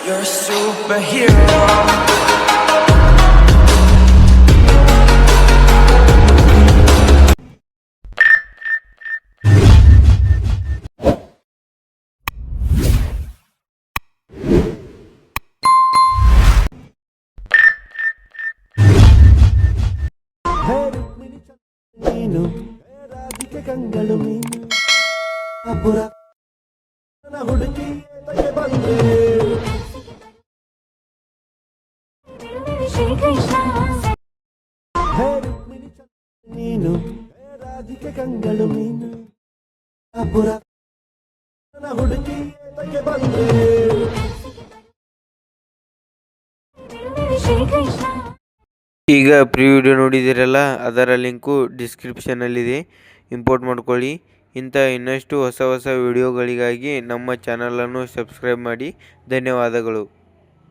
You're a superhero. ನೀನು ರಾಧಿಕೆ ಕಂಗಳು ಮೀನು ಅಪುರ ಹುಡುಕಿ ಬಂದೆ ನೀನು ರಾಧಿಕೆ ಕಂಗಳು ಮೀನು ಅಪುರ ಹುಡುಕಿ ಬಂದೆ ಈಗ ಪ್ರೀ ವಿಡಿಯೋ ನೋಡಿದಿರಲ್ಲ, ಅದರ ಲಿಂಕು ಡಿಸ್ಕ್ರಿಪ್ಷನಲ್ಲಿದೆ. ಇಂಪೋರ್ಟ್ ಮಾಡ್ಕೊಳ್ಳಿ. ಇಂಥ ಇನ್ನಷ್ಟು ಹೊಸ ವಿಡಿಯೋಗಳಿಗಾಗಿ ನಮ್ಮ ಚಾನಲನ್ನು ಸಬ್ಸ್ಕ್ರೈಬ್ ಮಾಡಿ. ಧನ್ಯವಾದಗಳು.